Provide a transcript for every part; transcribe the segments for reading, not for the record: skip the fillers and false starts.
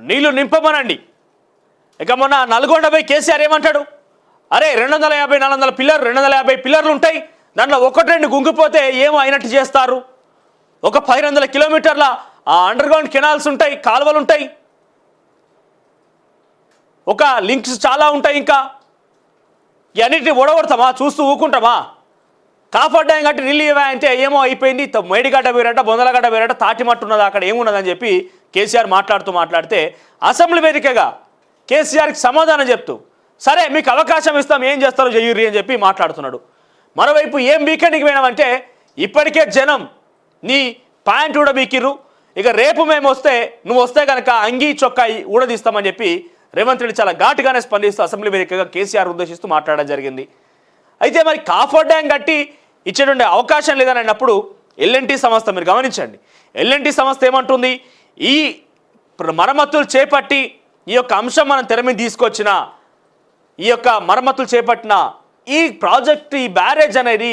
నీళ్లు నింపమనండి. ఇక మొన్న నల్గొండపై కేసీఆర్ ఏమంటాడు, అరే 250 400 పిల్లర్లు 250 పిల్లర్లు ఉంటాయి, దాంట్లో 1-2 గుంగిపోతే ఏమో అయినట్టు చేస్తారు. ఒక 500 కిలోమీటర్ల అండర్గ్రౌండ్ కెనాల్స్ ఉంటాయి, కాలువలు ఉంటాయి, ఒక లింక్స్ చాలా ఉంటాయి. ఇంకా ఇవన్నిటిని ఓడగొడతామా, చూస్తూ ఊకుంటామా? కాఫర్ డ్యాం కట్టి నీళ్ళు ఇవ్వాయంటే ఏమో అయిపోయింది, మేడిగడ్డ వేరట బొందలగడ్డ వేరట తాటిమట్టున్నది, అక్కడ ఏమున్నదని చెప్పి కేసీఆర్ మాట్లాడితే అసెంబ్లీ వేదికగా కేసీఆర్కి సమాధానం చెప్తూ సరే మీకు అవకాశం ఇస్తాం, ఏం చేస్తారో చెయ్యుర్రి అని చెప్పి మాట్లాడుతున్నాడు. మరోవైపు ఏం వీకెండ్కి పోయినామంటే ఇప్పటికే జనం నీ ప్యాంట్ కూడా బీకిర్రు, ఇక రేపు మేము వస్తే నువ్వు వస్తే కనుక అంగీ చొక్కా ఊడదీస్తామని చెప్పి రేవంత్ రెడ్డి చాలా ఘాటుగానే స్పందిస్తూ అసెంబ్లీ వేదికగా కేసీఆర్ ఉద్దేశిస్తూ మాట్లాడడం జరిగింది. అయితే మరి కాఫర్ డ్యాం కట్టి ఇచ్చేటువంటి అవకాశం లేదని అన్నప్పుడు ఎల్ఎన్టీ సంస్థ, మీరు గమనించండి, ఎల్ఎన్టీ సంస్థ ఏమంటుంది, ఈ మరమ్మతులు చేపట్టి ఈ యొక్క అంశం మనం తెర మీద తీసుకొచ్చిన ఈ యొక్క మరమ్మతులు చేపట్టిన ఈ ప్రాజెక్ట్ ఈ బ్యారేజ్ అనేది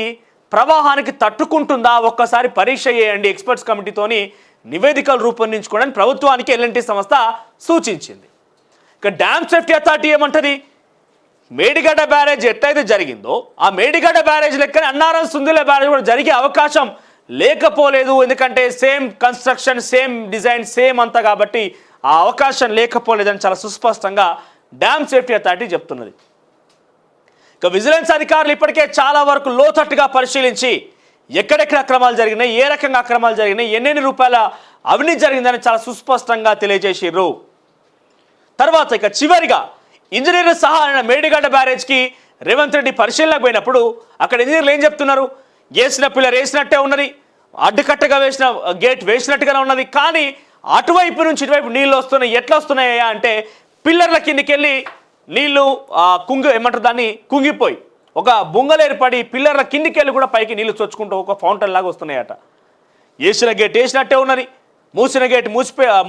ప్రవాహానికి తట్టుకుంటుందా ఒక్కసారి పరీక్ష చేయండి, ఎక్స్పర్ట్స్ కమిటీతోని నివేదికలు రూపొందించుకోవడానికి ప్రభుత్వానికి ఎల్ఎన్టీ సంస్థ సూచించింది. ఇక డ్యామ్ సేఫ్టీ అథారిటీ ఏమంటది, మేడిగడ్డ బ్యారేజ్ ఎట్లయితే జరిగిందో ఆ మేడిగడ్డ బ్యారేజ్ లెక్కనే అన్నారం సుందిల బ్యారేజ్ కూడా జరిగే అవకాశం లేకపోలేదు, ఎందుకంటే same construction same design same అంతా కాబట్టి ఆ అవకాశం లేకపోలేదని చాలా సుస్పష్టంగా డ్యామ్ సేఫ్టీ అథారిటీ చెప్తున్నది. ఇక విజిలెన్స్ అధికారులు ఇప్పటికే చాలా వరకు లోతట్టుగా పరిశీలించి ఎక్కడెక్కడ అక్రమాలు జరిగినాయి, ఏ రకంగా అక్రమాలు జరిగినాయి, ఎన్నెన్ని రూపాయల అవినీతి జరిగిందని చాలా సుస్పష్టంగా తెలియజేసిర్రు. తర్వాత ఇక చివరిగా ఇంజనీర్లు సహా మేడిగడ్డ బ్యారేజ్కి రేవంత్ రెడ్డి పరిశీలనకు పోయినప్పుడు అక్కడ ఇంజనీర్లు ఏం చెప్తున్నారు, వేసిన పిల్లర్ వేసినట్టే ఉన్నది, అడ్డుకట్టగా వేసిన గేట్ వేసినట్టుగానే ఉన్నది, కానీ అటువైపు నుంచి ఇటువైపు నీళ్ళు వస్తున్నాయి. ఎట్లా వస్తున్నాయా అంటే పిల్లర్ల కిందికి వెళ్ళి నీళ్లు ఏమంటారు దాన్ని కుంగిపోయి ఒక బొంగలు ఏర్పడి పిల్లర్ల కిందికి వెళ్ళి కూడా పైకి నీళ్లు చొచ్చుకుంటూ ఒక ఫౌంటైన్ లాగా వస్తున్నాయట. వేసిన గేట్ వేసినట్టే ఉన్నది, మూసిన గేట్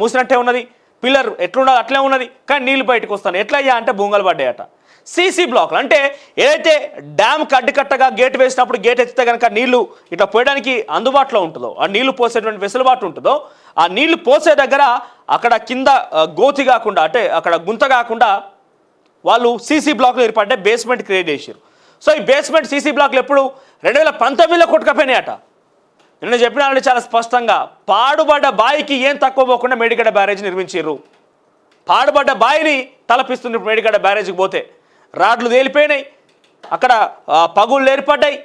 మూసినట్టే ఉన్నది, పిల్లర్ ఎట్లున్నది అట్లే ఉన్నది, కానీ నీళ్ళు బయటకు వస్తాయి. ఎట్లయ్యా అంటే బొంగలు పడ్డాయట. సీసీ బ్లాక్లు అంటే ఏదైతే డ్యామ్కి అడ్డుకట్టగా గేట్ వేసినప్పుడు గేట్ ఎత్తితే కనుక నీళ్లు ఇట్లా పోయడానికి అందుబాటులో ఉంటుందో, ఆ నీళ్లు పోసేటువంటి వెసులుబాటు ఉంటుందో, ఆ నీళ్లు పోసే దగ్గర అక్కడ కింద గోతి కాకుండా అంటే అక్కడ గుంత కాకుండా వాళ్ళు సీసీ బ్లాక్లు ఏర్పడ్డాయి, బేస్మెంట్ క్రియేట్ చేశారు. సో ఈ బేస్మెంట్ సీసీ బ్లాక్లు ఎప్పుడు 2019లో కొట్టుకపోయినాయట. నిన్న చెప్పిన చాలా స్పష్టంగా పాడుబడ్డ బాయికి ఏం తక్కువ పోకుండా మేడిగడ్డ బ్యారేజ్ నిర్మించారు. పాడుబడ్డ బాయిని తలపిస్తుంది మేడిగడ్డ బ్యారేజ్కి పోతే రాడ్లు తేలిపోయినాయి, అక్కడ పగుళ్ళు ఏర్పడ్డాయి,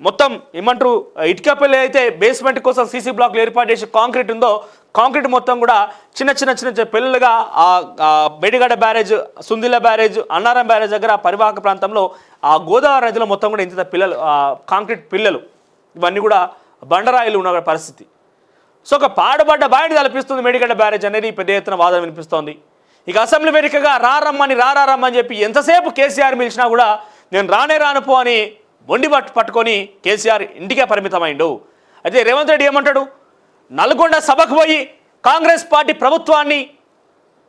మొత్తం ఏమంటారు ఇటుక పిల్ల అయితే బేస్మెంట్ కోసం సీసీ బ్లాక్లు ఏర్పాటు చేసి కాంక్రీట్ ఉందో కాంక్రీట్ మొత్తం కూడా చిన్న చిన్న చిన్న చిన్న పిల్లలుగా Medigadda barrage, Sundilla barrage, Annaram barrage దగ్గర పరివాహక ప్రాంతంలో ఆ గోదావరి నదిలో మొత్తం కూడా ఇంత పిల్లలు కాంక్రీట్ పిల్లలు ఇవన్నీ కూడా బండరాయిలు ఉన్న పరిస్థితి. సో ఒక పాడుబడ్డ బాయిని తలపిస్తుంది మేడిగడ్డ బ్యారేజ్ అనేది పెద్ద ఎత్తున వాదన వినిపిస్తోంది. ఇక అసెంబ్లీ వేదికగా రారమ్మని చెప్పి ఎంతసేపు కేసీఆర్ పిలిచినా కూడా నేను రాను అని మొండి పట్టుకొని కేసీఆర్ ఇంటికే పరిమితమైండు. అయితే రేవంత్ రెడ్డి ఏమంటాడు, నల్గొండ సభకు పోయి కాంగ్రెస్ పార్టీ ప్రభుత్వాన్ని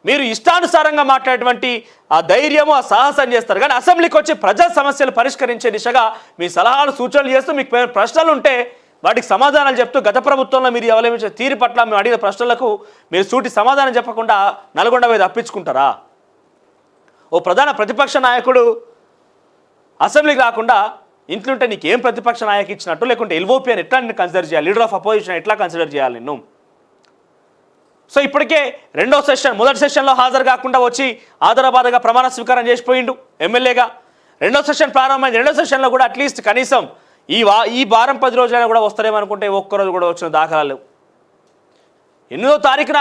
మీరు ఇష్టానుసారంగా మాట్లాడేటువంటి ఆ ధైర్యము ఆ సాహసం చేస్తారు, కానీ అసెంబ్లీకి వచ్చి ప్రజా సమస్యలు పరిష్కరించే దిశగా మీ సలహాలు సూచనలు చేస్తూ మీకు ప్రశ్నలు ఉంటే వాటికి సమాధానాలు చెప్తూ గత ప్రభుత్వంలో మీరు అవలంబించిన తీరు పట్ల మేము అడిగిన ప్రశ్నలకు మీరు సూటి సమాధానం చెప్పకుండా నల్గొండ మీద తప్పించుకుంటారా? ఓ ప్రధాన ప్రతిపక్ష నాయకుడు అసెంబ్లీకి రాకుండా ఇంట్లో ఉంటే నీకేం ప్రతిపక్ష నాయకు ఇచ్చినట్టు, లేకుంటే ఎల్ఓపీ అని ఎట్లా నిన్ను కన్సిడర్ చేయాలి, లీడర్ ఆఫ్ అపోజిషన్ ఎట్లా కన్సిడర్ చేయాలి నిన్ను? సో ఇప్పటికే మొదటి సెషన్లో హాజరు కాకుండా వచ్చి ఆదరాబాదగా ప్రమాణ స్వీకారం చేసిపోయిండు ఎమ్మెల్యేగా. రెండో సెషన్ ప్రారంభమైంది. రెండో సెషన్లో కూడా అట్లీస్ట్ కనీసం ఈ వారం 10 రోజులైనా కూడా వస్తారేమనుకుంటే ఒక్కరోజు కూడా వచ్చిన దాఖలాలు. 8వ తారీఖున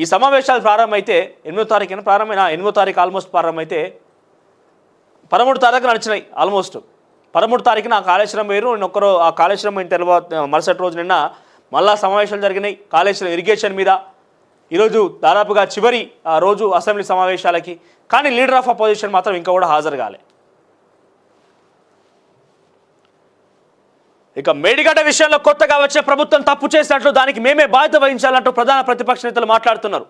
ఈ సమావేశాలు ప్రారంభమైతే 8వ తారీఖున ప్రారంభమైన 8వ తారీఖు ఆల్మోస్ట్ ప్రారంభమైతే 13 తారీఖున నడిచినాయి. ఆల్మోస్ట్ 13 తారీఖున ఆ కాళేశ్వరం వేరు, ఒక్కరో ఆ కాళేశ్వరం అయిన తర్వాత మరుసటి రోజు నిన్న మళ్ళా సమావేశాలు జరిగినాయి కాళేశ్వరం ఇరిగేషన్ మీద. ఈరోజు దాదాపుగా చివరి రోజు అసెంబ్లీ సమావేశాలకి, కానీ లీడర్ ఆఫ్ అపోజిషన్ మాత్రం ఇంకా కూడా హాజరు కాలే. ఇక మేడిగడ్డ విషయంలో కొత్తగా వచ్చే ప్రభుత్వం తప్పు చేసినట్లు దానికి మేమే బాధ్యత వహించాలంటూ ప్రధాన ప్రతిపక్ష నేతలు మాట్లాడుతున్నారు.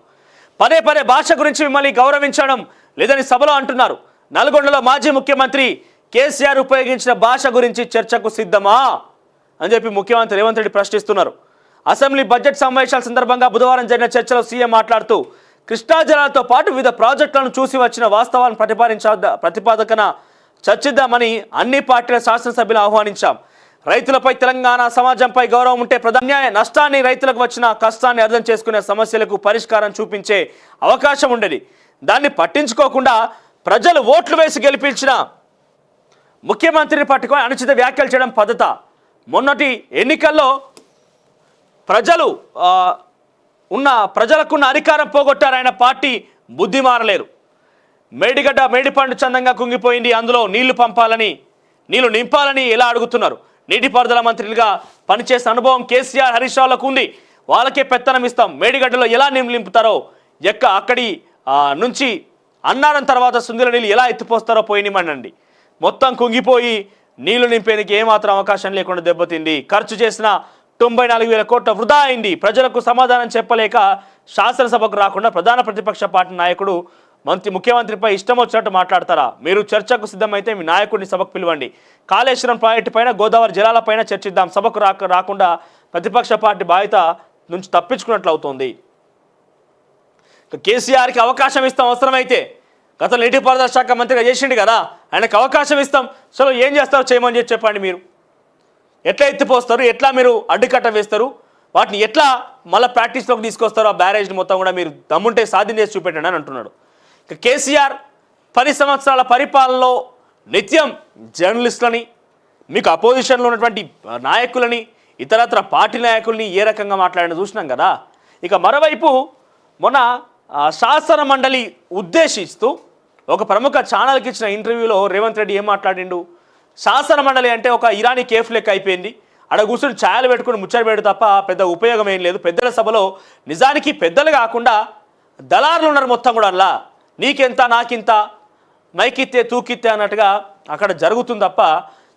పదే భాష గురించి మిమ్మల్ని గౌరవించడం లేదని సభలో అంటున్నారు. నల్గొండలో మాజీ ముఖ్యమంత్రి కేసీఆర్ ఉపయోగించిన భాష గురించి చర్చకు సిద్ధమా అని చెప్పి ముఖ్యమంత్రి రేవంత్ రెడ్డి ప్రశ్నిస్తున్నారు. అసెంబ్లీ బడ్జెట్ సమావేశాల సందర్భంగా బుధవారం జరిగిన చర్చలో సీఎం మాట్లాడుతూ కృష్ణా జలాలతో పాటు వివిధ ప్రాజెక్టులను చూసి వచ్చిన వాస్తవాలను ప్రతిపాదకన చర్చిద్దామని అన్ని పార్టీల శాసనసభ్యులు ఆహ్వానించాం. రైతులపై, తెలంగాణ సమాజంపై గౌరవం ఉంటే ప్రధాన్యాయ నష్టాన్ని, రైతులకు వచ్చిన కష్టాన్ని అర్థం చేసుకునే సమస్యలకు పరిష్కారం చూపించే అవకాశం ఉండేది. దాన్ని పట్టించుకోకుండా ప్రజలు ఓట్లు వేసి గెలిపించిన ముఖ్యమంత్రిని పట్టుకొని అనుచిత వ్యాఖ్యలు చేయడం పద్ధత. మొన్నటి ఎన్నికల్లో ప్రజలకున్న అధికారం పోగొట్టారు. ఆయన పార్టీ బుద్ధి మారలేరు. మేడిగడ్డ మేడిపండు చందంగా కుంగిపోయింది, అందులో నీళ్లు నింపాలని ఎలా అడుగుతున్నారు? నీటిపారుదల మంత్రులుగా పనిచేసిన అనుభవం కేసీఆర్, హరీష్ రావులకు ఉంది. వాళ్ళకే పెత్తనం ఇస్తాం. మేడిగడ్డలో ఎలా నీళ్లు నింపుతారో, అక్కడి నుంచి అన్నారం తర్వాత సుందిల నీళ్ళు ఎలా ఎత్తిపోస్తారో పోయినిమనండి. మొత్తం కుంగిపోయి నీళ్లు నింపేందుకు ఏమాత్రం అవకాశం లేకుండా దెబ్బతింది. ఖర్చు చేసిన 94,000 కోట్ల వృధా అయింది. ప్రజలకు సమాధానం చెప్పలేక శాసనసభకు రాకుండా ప్రధాన ప్రతిపక్ష పార్టీ నాయకుడు ముఖ్యమంత్రిపై ఇష్టం వచ్చినట్టు మాట్లాడతారా? మీరు చర్చకు సిద్ధమైతే మీ నాయకుడిని సభకు పిలవండి. కాళేశ్వరం ప్రాజెక్టు పైన, గోదావరి జలాలపైన చర్చిద్దాం. సభకు రాకుండా ప్రతిపక్ష పార్టీ బాధ్యత నుంచి తప్పించుకున్నట్లు అవుతోంది. కేసీఆర్కి అవకాశం ఇస్తాం అవసరమైతే. గత నీటిపారుదల శాఖ మంత్రిగా చేసిండు కదా, ఆయనకు అవకాశం ఇస్తాం. చలో ఏం చేస్తారో చేయమని చెప్పండి. మీరు ఎట్లా ఎత్తిపోస్తారు, ఎట్లా మీరు అడ్డుకట్ట వేస్తారు, వాటిని ఎట్లా మళ్ళీ ప్రాక్టీస్లోకి తీసుకొస్తారో, ఆ బ్యారేజ్ని మొత్తం కూడా మీరు దమ్ముంటే సాధ్యం చేసి చూపెట్టండి అని అంటున్నాడు. కేసీఆర్ 10 సంవత్సరాల పరిపాలనలో నిత్యం జర్నలిస్టులని, మీకు అపోజిషన్లో ఉన్నటువంటి నాయకులని, ఇతరత్ర పార్టీ నాయకుల్ని ఏ రకంగా మాట్లాడిన చూసినాం కదా. ఇక మరోవైపు మొన్న శాసన మండలి ఉద్దేశిస్తూ ఒక ప్రముఖ ఛానల్కి ఇచ్చిన ఇంటర్వ్యూలో రేవంత్ రెడ్డి ఏం మాట్లాడిండు? శాసన మండలి అంటే ఒక ఇరానీ కేఫ్ లెక్క అయిపోయింది. అక్కడ కూర్చొని ఛాయలు పెట్టుకుని ముచ్చట పెడు తప్ప పెద్ద ఉపయోగం ఏం లేదు. పెద్దల సభలో నిజానికి పెద్దలు కాకుండా దళారులు ఉన్నారు మొత్తం కూడా. అలా నీకెంత నాకింత, మైకిత్తే తూకిత్తే అన్నట్టుగా అక్కడ జరుగుతుంది తప్ప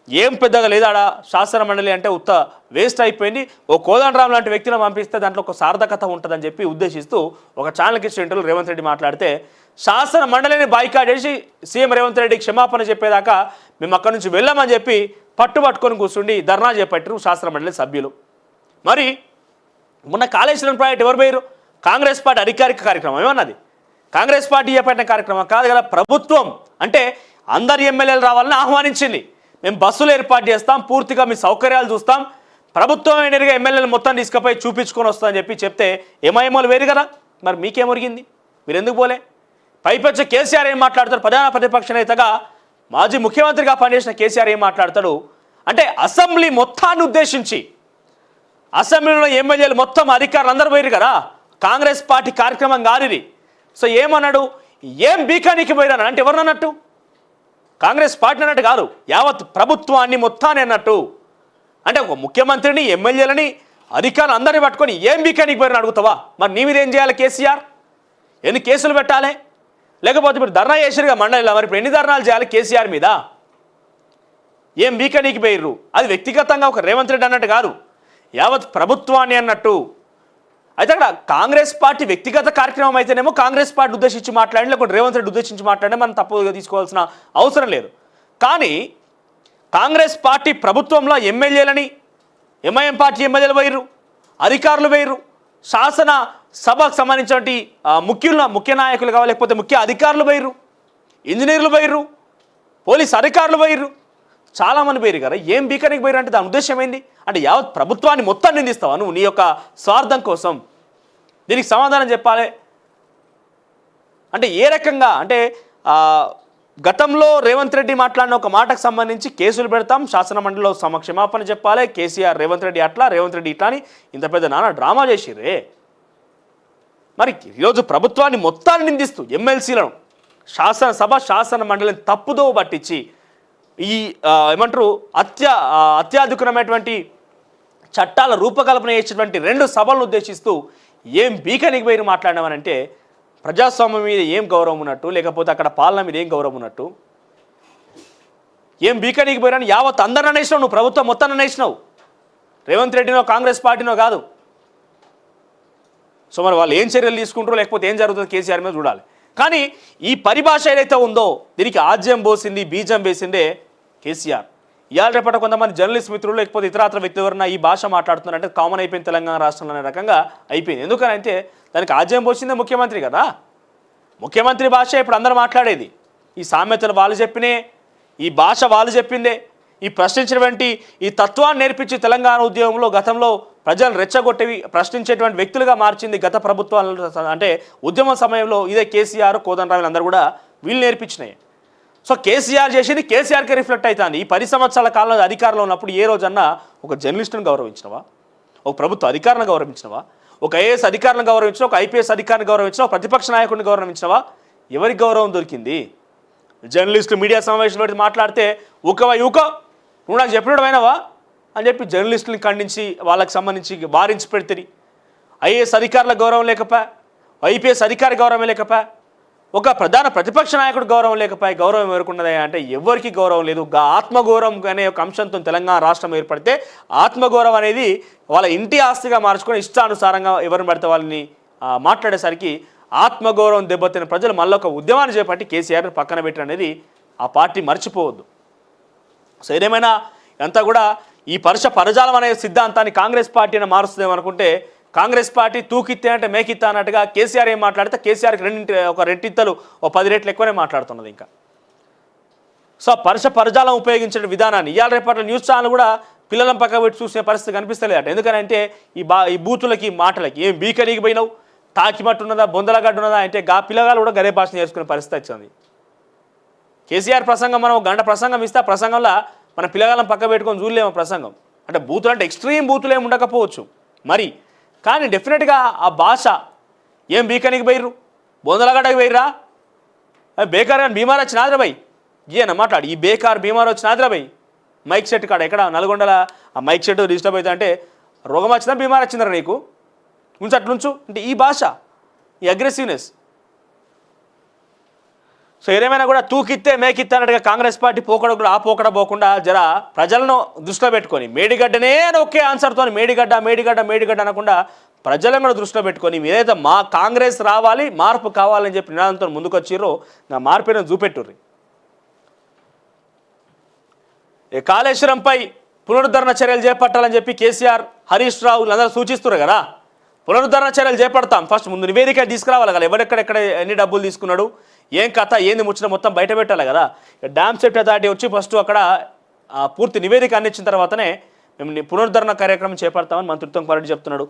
ఏం పెద్దగా లేదాడ. శాసన మండలి అంటే ఉత్త వేస్ట్ అయిపోయింది. ఓ కోదండరాం లాంటి వ్యక్తిని పంపిస్తే దాంట్లో ఒక సార్థకత ఉంటుందని చెప్పి ఉద్దేశిస్తూ ఒక ఛానల్కి ఇచ్చిన ఇంటర్వ్యూలో రేవంత్ రెడ్డి మాట్లాడితే, శాసన మండలిని బాయ్కాట్ చేసి సీఎం రేవంత్ రెడ్డికి క్షమాపణ చెప్పేదాకా మేము అక్కడి నుంచి వెళ్ళామని చెప్పి పట్టుబట్టుకొని కూర్చుండి ధర్నా చేపట్టారు శాసన మండలి సభ్యులు. మరి మొన్న కాళేశ్వరం ప్రాజెక్ట్ ఎవరు పోయారు? కాంగ్రెస్ పార్టీ అధికారిక కార్యక్రమం ఏమన్నది? కాంగ్రెస్ పార్టీ చేపట్టిన కార్యక్రమం కాదు కదా. ప్రభుత్వం అంటే అందరు ఎమ్మెల్యేలు రావాలని ఆహ్వానించింది. మేము బస్సులు ఏర్పాటు చేస్తాం, పూర్తిగా మీ సౌకర్యాలు చూస్తాం, ప్రభుత్వమే నేరుగా ఎమ్మెల్యేలు మొత్తం తీసుకుపోయి చూపించుకొని వస్తుందని చెప్తే ఏమేమోలు వేరు కదా. మరి మీకేమొరిగింది? మీరు ఎందుకు పోలే? పైపెచ్చ కేసీఆర్ ఏం మాట్లాడతాడు? ప్రధాన ప్రతిపక్ష నేతగా మాజీ ముఖ్యమంత్రిగా పనిచేసిన కేసీఆర్ ఏం మాట్లాడతాడు అంటే, అసెంబ్లీ మొత్తాన్ని ఉద్దేశించి, అసెంబ్లీలో ఎమ్మెల్యేలు మొత్తం అధికారులు అందరూ పోయారు కదా, కాంగ్రెస్ పార్టీ కార్యక్రమం కాదు. సో ఏమన్నాడు? ఏం బీకానికి పోయినా అంటే ఎవరినన్నట్టు? కాంగ్రెస్ పార్టీ అన్నట్టు కాదు, యావత్ ప్రభుత్వాన్ని మొత్తాన్ని అన్నట్టు. అంటే ఒక ముఖ్యమంత్రిని, ఎమ్మెల్యేలని, అధికారులు అందరినీ పట్టుకొని ఏం బీకానికి పోయిన అడుగుతావా? మరి నీ మీద ఏం చేయాలి కేసీఆర్? ఎన్ని కేసులు పెట్టాలి? లేకపోతే మీరు ధర్నా చేసిరుగా మండలిలో, మరి ఇప్పుడు ఎన్ని ధర్నాలు చేయాలి కేసీఆర్ మీద? ఏం బీకానికి పోయిర్రు? అది వ్యక్తిగతంగా ఒక రేవంత్ రెడ్డి అన్నట్టు కాదు, యావత్ ప్రభుత్వాన్ని అన్నట్టు. అయితే అక్కడ కాంగ్రెస్ పార్టీ వ్యక్తిగత కార్యక్రమం అయితేనేమో కాంగ్రెస్ పార్టీ ఉద్దేశించి మాట్లాడి, లేకపోతే రేవంత్ రెడ్డి ఉద్దేశించి మాట్లాడినా మనం తప్పుగా తీసుకోవాల్సిన అవసరం లేదు. కానీ కాంగ్రెస్ పార్టీ ప్రభుత్వంలో ఎమ్మెల్యేలని, ఎంఐఎం పార్టీ ఎమ్మెల్యేలు పోయిర్రు, అధికారులు పోయిర్రు, శాసన సభకు సంబంధించినటువంటి ముఖ్య నాయకులు కావాలి, లేకపోతే ముఖ్య అధికారులు పోయిర్రు, ఇంజనీర్లు పోయిర్రు, పోలీస్ అధికారులు పోయిర్రు, చాలామంది పోయిరు కదా. ఏం బీకానికి పోయిర్రు అంటే దాని ఉద్దేశం ఏంది? అంటే యావత్ ప్రభుత్వాన్ని మొత్తం నిందిస్తావా నువ్వు నీ యొక్క స్వార్థం కోసం? దీనికి సమాధానం చెప్పాలి. అంటే ఏ రకంగా అంటే గతంలో రేవంత్ రెడ్డి మాట్లాడిన ఒక మాటకు సంబంధించి కేసులు పెడతాం, శాసన మండలిలో క్షమాపణ చెప్పాలి, కేసీఆర్ రేవంత్ రెడ్డి అట్లా, రేవంత్ రెడ్డి ఇట్లా అని ఇంత పెద్ద నాన్న డ్రామా చేసిర్రే. మరి ఈరోజు ప్రభుత్వాన్ని మొత్తాన్ని నిందిస్తూ ఎమ్మెల్సీలను, శాసనసభ, శాసన మండలిని తప్పుదో పట్టించి ఈ ఏమంటారు అత్యాధునికమైనటువంటి చట్టాల రూపకల్పన చేసేటువంటి 2 సభలను ఉద్దేశిస్తూ ఏం బీకానికి పోయి మాట్లాడినామనంటే ప్రజాస్వామ్యం మీద ఏం గౌరవం ఉన్నట్టు, లేకపోతే అక్కడ పాలన మీద ఏం గౌరవం ఉన్నట్టు? ఏం బీకానికి పోయినా యావత్ అందరిని అనేసినావు నువ్వు, ప్రభుత్వం మొత్తాన్ని అనేసినావు, రేవంత్ రెడ్డినో కాంగ్రెస్ పార్టీనో కాదు. సో మరి వాళ్ళు ఏం చర్యలు తీసుకుంటారో, లేకపోతే ఏం జరుగుతుందో కేసీఆర్ మీద చూడాలి. కానీ ఈ పరిభాష ఏదైతే ఉందో దీనికి ఆజ్యం పోసింది, బీజం వేసిందే కేసీఆర్. ఇవాళ రేపటి కొంతమంది జర్నలిస్ట్ మిత్రులు లేకపోతే ఇతరాత్ర వ్యక్తులు ఎవరైనా ఈ భాష మాట్లాడుతున్నారంటే కామన్ అయిపోయింది తెలంగాణ రాష్ట్రంలో అనే రకంగా అయిపోయింది. ఎందుకనంటే దానికి ఆజ్యం పోసిందే ముఖ్యమంత్రి కదా. ముఖ్యమంత్రి భాష ఇప్పుడు అందరూ మాట్లాడేది. ఈ సామెతలు వాళ్ళు చెప్పినే, ఈ భాష వాళ్ళు చెప్పిందే, ఈ ప్రశ్నించినటువంటి ఈ తత్వాన్ని నేర్పించి తెలంగాణ ఉద్యమంలో గతంలో ప్రజలు రెచ్చగొట్టేవి ప్రశ్నించేటువంటి వ్యక్తులుగా మార్చింది గత ప్రభుత్వాలు. అంటే ఉద్యమ సమయంలో ఇదే కేసీఆర్, కోదండరావు అందరూ కూడా వీళ్ళు నేర్పించినాయి. సో కేసీఆర్ చేసింది కేసీఆర్కే రిఫ్లెక్ట్ అవుతుంది. ఈ 10 సంవత్సరాల కాలంలో అధికారంలో ఉన్నప్పుడు ఏ రోజన్నా ఒక జర్నలిస్టును గౌరవించినవా, ఒక ప్రభుత్వ అధికారిని గౌరవించినవా, ఒక ఐఏఎస్ అధికారిని గౌరవించినా, ఒక ఐపీఎస్ అధికారిని గౌరవించినా, ఒక ప్రతిపక్ష నాయకుడిని గౌరవించినవా? ఎవరికి గౌరవం దొరికింది? జర్నలిస్టులు మీడియా సమావేశంలో పెట్టి మాట్లాడితే నువ్వు నాకు చెప్పినట్టు అయినవా అని చెప్పి జర్నలిస్టుని ఖండించి వాళ్ళకి సంబంధించి వారించి పెడితే ఐఏఎస్ అధికారుల గౌరవం లేకపోయా, ఐపీఎస్ అధికారి గౌరవం లేకపోయా, ఒక ప్రధాన ప్రతిపక్ష నాయకుడు గౌరవం లేకపోయా. గౌరవం ఎవరుకున్నదే అంటే ఎవరికి గౌరవం లేదు. ఆత్మగౌరవం అనే ఒక అంశంతో తెలంగాణ రాష్ట్రం ఏర్పడితే ఆత్మగౌరవం అనేది వాళ్ళ ఇంటి ఆస్తిగా మార్చుకొని ఇష్టానుసారంగా ఎవరిని పడితే వాళ్ళని మాట్లాడేసరికి ఆత్మగౌరవం దెబ్బతిన్న ప్రజలు మళ్ళీ ఒక ఉద్యమాన్ని చేపట్టి కేసీఆర్ పక్కన పెట్టడం అనేది ఆ పార్టీ మర్చిపోవద్దు. సో ఏదేమైనా అంతా కూడా ఈ పరజాలం అనే సిద్ధాంతాన్ని కాంగ్రెస్ పార్టీని మారుస్తుందేమనుకుంటే కాంగ్రెస్ పార్టీ తూకిత్తే అంటే మేకిత్తా అన్నట్టుగా కేసీఆర్ ఏం మాట్లాడితే కేసీఆర్కి రెండింతలు 10 రెట్లు ఎక్కువనే మాట్లాడుతున్నది. ఇంకా సో పరజాలం ఉపయోగించే విధానాన్ని ఇవాళ రేపటి న్యూస్ ఛానల్ కూడా పిల్లలను పక్క పెట్టి చూసే పరిస్థితి కనిపిస్తలేదట. ఎందుకనంటే ఈ బూతులకి మాటలకి ఏం బీకరీకి పోయినావు, తాకిమట్టున్నదా, బొందలగడ్డ ఉన్నదా అంటే పిల్లగాలు కూడా గదే భాష నేర్చుకునే పరిస్థితి వచ్చింది. కేసీఆర్ ప్రసంగం మనం గంట ప్రసంగం ఇస్తే ఆ ప్రసంగంలో మన పిల్లగాళ్ళని పక్క పెట్టుకొని చూడలేము ప్రసంగం. అంటే బూతులు అంటే ఎక్స్ట్రీమ్ బూతులు ఏమి ఉండకపోవచ్చు మరి, కానీ డెఫినెట్గా ఆ భాష ఏం బీకనికి పోయిర్రు, బొందలగడ్డకి పోయిర్రా, బేకార్ కానీ బీమార్ వచ్చి నాద్రబాయి ఈయన మాట్లాడు. ఈ బేకార్ బీమార్ వచ్చి నాద్రబాయి మైక్ సెట్ కాడ ఎక్కడ నల్గొండల ఆ మైక్ సెట్ డిస్టర్బ్ అవుతా అంటే రోగం వచ్చిందా బీమార్ వచ్చిందరా నీకు ఉంచు అట్లుంచు అంటే ఈ భాష, ఈ అగ్రెసివ్నెస్. సో ఏదేమైనా కూడా తూకిత్తే మేకిత్తే అన్నట్టుగా కాంగ్రెస్ పార్టీ పోకడ కూడా పోకడ పోకుండా జర ప్రజలను దృష్టిలో పెట్టుకొని మేడిగడ్డనే ఒకే ఆన్సర్తో మేడిగడ్డ అనకుండా ప్రజలను కూడా దృష్టిలో పెట్టుకొని ఏదైతే కాంగ్రెస్ రావాలి, మార్పు కావాలని చెప్పి నినాదంతో ముందుకు వచ్చిర్రో నా మార్పును చూపెట్టుర్రి. కాళేశ్వరంపై పునరుద్ధరణ చర్యలు చేపట్టాలని చెప్పి కేసీఆర్, హరీష్ రావు అందరూ సూచిస్తున్నారు కదా. పునరుద్ధరణ చర్యలు చేపడతాం, ఫస్ట్ ముందు నివేదిక తీసుకురావాలి కదా, ఎవరెక్కడెక్కడ ఎన్ని డబ్బులు తీసుకున్నాడు, ఏం కథ ఏంది ముచ్చిన మొత్తం బయట పెట్టాలి కదా. డ్యామ్ సేఫ్టీ అథారిటీ వచ్చి ఫస్ట్ అక్కడ పూర్తి నివేదిక అందించిన తర్వాతనే మేము పునరుద్ధరణ కార్యక్రమం చేపడతామని మంత్రి ఉత్తమ్ కుమార్ రెడ్డి చెప్తున్నాడు.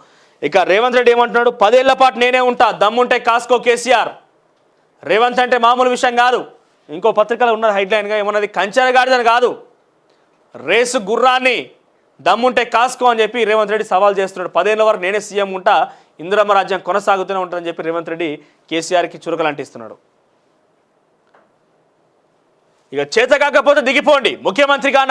ఇక రేవంత్ రెడ్డి ఏమంటున్నాడు, 10 ఏళ్ల పాటు నేనే ఉంటా, దమ్ముంటే కాసుకో కేసీఆర్. రేవంత్ అంటే మామూలు విషయం కాదు. ఇంకో పత్రికలో ఉన్న హెడ్లైన్గా ఏమన్నది, కంచెరగాడిదని కాదు, రేసు గుర్రాన్ని దమ్ముంటే కాసుకో అని చెప్పి రేవంత్ రెడ్డి సవాల్ చేస్తున్నాడు. 10 ఏళ్ల వరకు నేనే సీఎం ఉంటా, ఇందిరమ్మ రాజ్యం కొనసాగుతూనే ఉంటుందని చెప్పి రేవంత్ రెడ్డి కేసీఆర్కి చురకలు అంటిస్తున్నాడు. ఇక చేత కాకపోతే దిగిపోండి, ముఖ్యమంత్రిగా